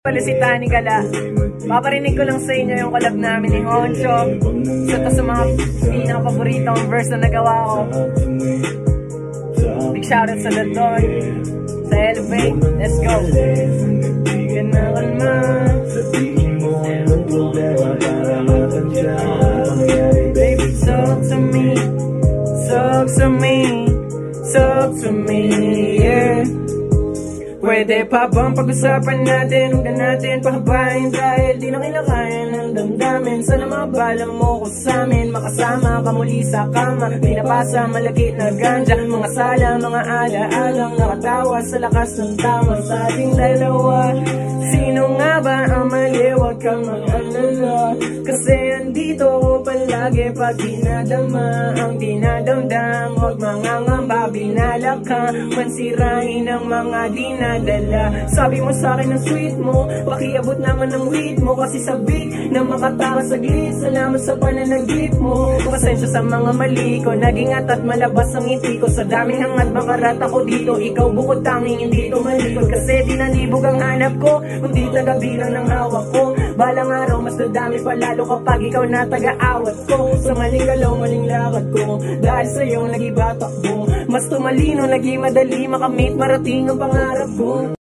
Palusita ni Gala. Paparinig ko lang sa inyo yung collab namin ni Honcho. Isa to sa mga pinaka-paboritong verse na nagawa ko. Big shoutout sa London, sa Elevate. Let's go. Ganakan man. Baby, talk to me. Talk to me. Talk to me, yeah. Pwede pa bang pag-usapan natin? Huwag na natin pahabain dahil di na kinakain ng damdamin. Sana mabala mo ko sa amin, makasama ka muli sa kama. Pinapasa, malagit na ganja, mga sala, mga ala-alang nakatawa sa lakas ng tama sa ating dalawa. Sino nga ba ang mali? Huwag kang mag-alala, kasi andito ko palagi pag dinadama ang dinadamdam. Huwag mangangamba, binala ka mansirain ang mga dinadala. Sabi mo sa akin ang sweet mo, pakiabot naman ng weed mo, kasi sabik na makataka saglit. Salamat sa pananaglip mo, pasensya sa mga mali ko, naging at malabas ang ngiti ko. Sa daming hangat makarat ako dito, ikaw bukod tanging hindi to malikod. Kasi di nanibog ang hanap ko, kundi tagabilang ng hawak ko. Balang araw mas dadami pa lalo kapag ikaw na taga-awat ko. Sa maling galaw, maling lakad ko, dahil sa'yo nag-iba takbo. Mas tumalino, naging madali makamit, marating ang pangarap ko.